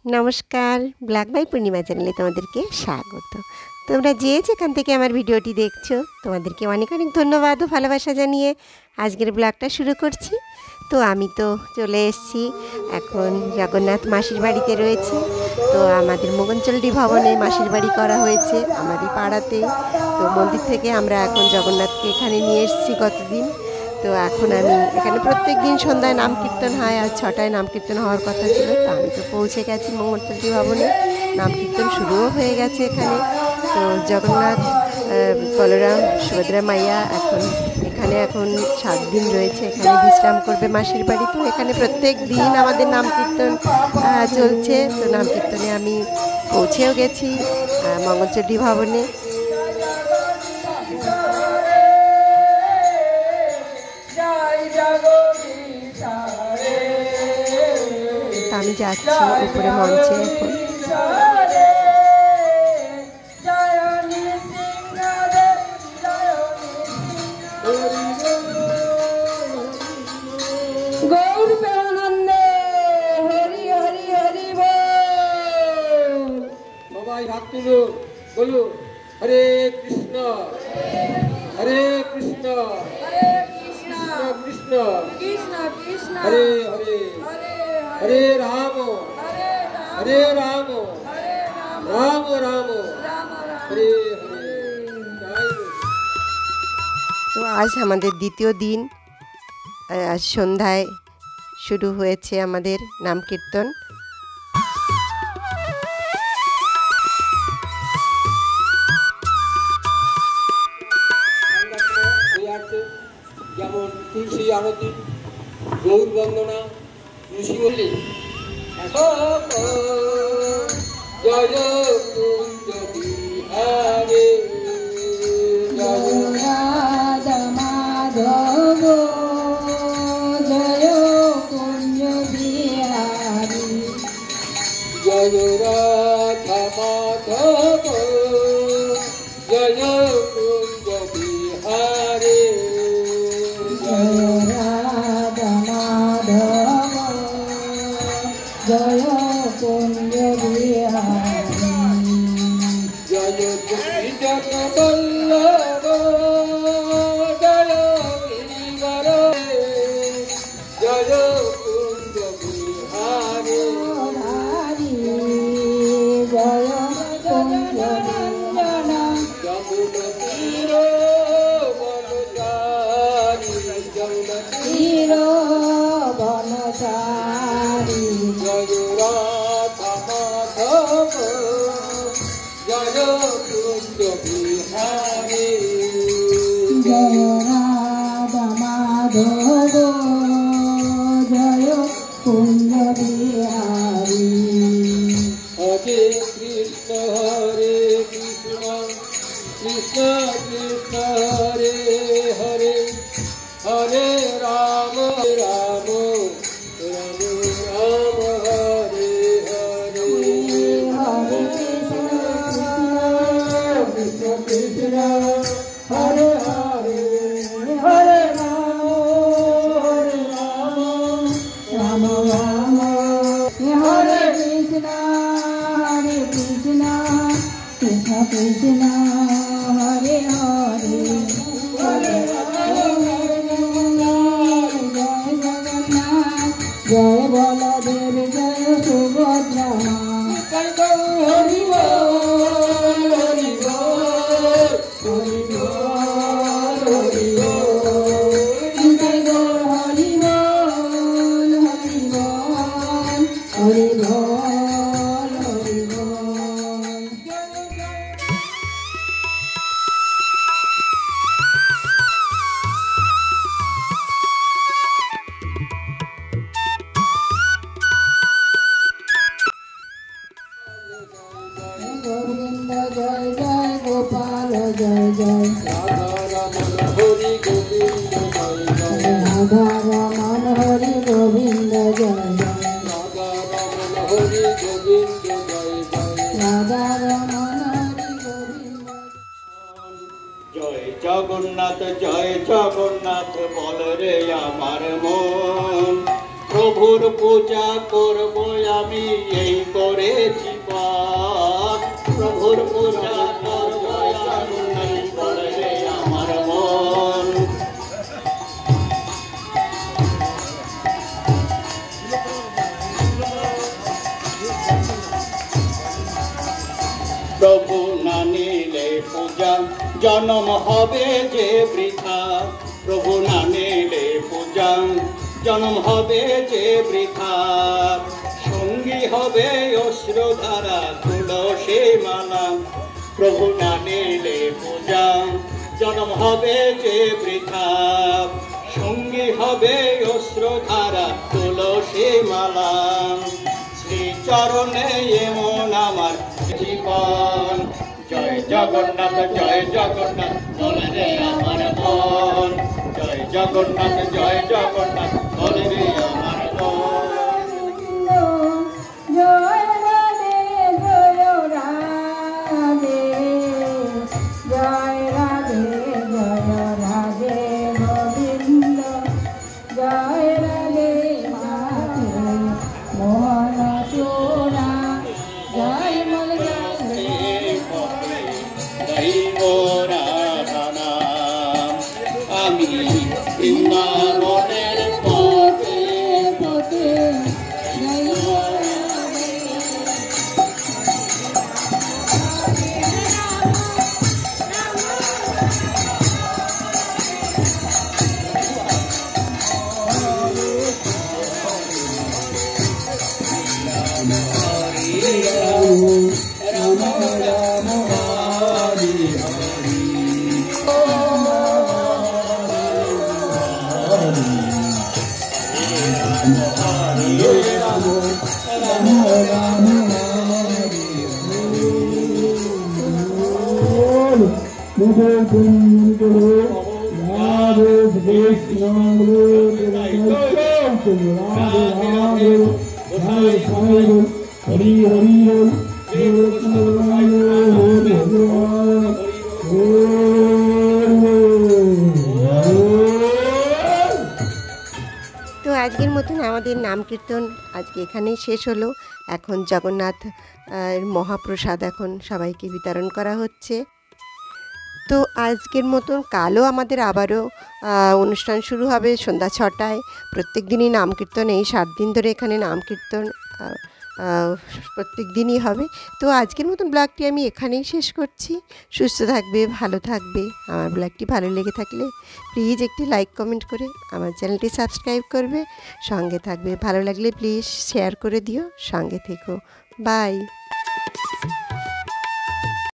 নমস্কার, black by পূর্ণিমা চ্যানেলে তোমাদেরকে স্বাগত। তোমরা যে যেখান থেকে আমার ভিডিওটি দেখছো তোমাদেরকে অনেক অনেক ধন্যবাদ ও ভালোবাসা জানিয়ে আজকের ব্লগটা শুরু করছি। তো আমি তো চলে এসেছি, এখন জগন্নাথ মাসির বাড়িতে রয়েছে। তো আমাদের মোগনচণ্ডী ভবনে মাসির বাড়ি করা হয়েছে আমারই পাড়াতে। তো মন্দির থেকে আমরা এখন জগন্নাথকে এখানে নিয়ে এসেছি গতদিন। তো এখন আমি এখানে প্রত্যেক দিন সন্ধ্যায় নাম কীর্তন হয়, আর 6টায় নাম কীর্তন হওয়ার কথা ছিল। তো আমি তো পৌঁছে গেছি মোগনচণ্ডী ভবনে, নাম কীর্তন শুরুও হয়ে গেছে এখানে। তো জগন্নাথ, বলরাম, সুভদ্রা মাইয়া এখন 7 দিন রয়েছে, এখানে বিশ্রাম করবে মাসির বাড়ি। তো এখানে প্রত্যেক দিন আমাদের নাম কীর্তন চলছে। তো নাম কীর্তনে আমি পৌঁছেও গেছি মোগনচণ্ডী ভবনে। আমি যাচ্ছি উপরে মঞ্চে এখন। সবাই হাত তুলুন, বলুন হরে কৃষ্ণ হরে কৃষ্ণ কৃষ্ণ কৃষ্ণ হরে হরে হরে রাম হরে রাম রাম রাম হরে হরে। তো আজ আমাদের দ্বিতীয় দিন, আজ সন্ধ্যায় শুরু হয়েছে আমাদের নাম কীর্তন। যেমন তুলসী আরতি, গৌর বন্দনা, ঋষি বললি জয় কুঞ্জ বিহারে জয় রাধা মাধব জয় কুঞ্জ বিহারী জয় রাধা মাধব জয় কুঞ্জ বিহারে জয় রাধা মাধব জয় কুঞ্জ বিহারী জয় গোপীজন বল্লভ জয় গিরিবর জয় কুঞ্জ বিহারে হরি জয় কুঞ্জ রঞ্জনা যমুনা তীর বনচারী যমুনা তীর বনচারী জয় রাধা মাধব জয় কুঞ্জ বিহারে জয় রাধা মাধব জয় কুঞ্জ বিহারী হরে কৃষ্ণ কৃষ্ণ কৃষ্ণ হরে হরে হরে রাম রাম রাম রাম হরে হরে হরে কৃষ্ণ কৃষ্ণ হরে হরে হরে রাম রাম রাম হরে কৃষ্ণ কৃষ্ণ কৃষ্ণ হরে হরে হরে জয় জগন্নাথ জয় বলদেব জয় সুভদ্রা মা হরি বল হরি বল হরি বল হরি বল জয় গৌর হরি বল হরি বল হরি বল হরি বল। গোবিন্দ জয় জয় গোপাল জয় জয় রাধা রমন হরি গোবিন্দ জয় জয় রাধা রমন হরি গোবিন্দ জয় জয় রাধা রমন হরি গোবিন্দ জয় জয় রাধা রমন হরি গোবিন্দ জয় জগন্নাথ বল রে আমার মন, প্রভুর পূজা করব আমি এই করে প্রভু না নিলে পূজা জনম হবে যে বৃথা প্রভু না নিলে পূজা জনম হবে যে বৃথা সঙ্গী হবে অশ্রুধারা তুলসী মালা প্রভু না নিলে পূজা জনম হবে যে বৃথা সঙ্গী হবে অশ্রুধারা তুলসী মালা শ্রীচরণে এমন আমার জীবন জয় জগন্নাথ বলে রে আমার মন জয় জগন্নাথ বলে রে আমার মন জয় রাধে জয় রাধে জয় রাধে জয় রাধে গোবিন্দ জয় রাধে মাধে মোহন চোরা জয় আমি বৃন্দাবনের পথে পথে তো আজকের মতন আমাদের নাম কীর্তন আজকে এখানেই শেষ হলো। এখন জগন্নাথ মহাপ্রসাদ এখন সবাইকে বিতরণ করা হচ্ছে। তো আজকের মতন কালও আমাদের আবারও অনুষ্ঠান শুরু হবে সন্ধ্যা 6টায়। প্রত্যেক দিনই নাম কীর্তন, এই 7 দিন ধরে এখানে নাম কীর্তন প্রত্যেক দিনই হবে। তো আজকের মতন ব্লগটি আমি এখানেই শেষ করছি। সুস্থ থাকবে, ভালো থাকবে। আমার ব্লগটি ভালো লেগে থাকলে প্লিজ একটি লাইক কমেন্ট করে আমার চ্যানেলটি সাবস্ক্রাইব করবে, সঙ্গে থাকবে। ভালো লাগলে প্লিজ শেয়ার করে দিও, সঙ্গে থেকো। বাই।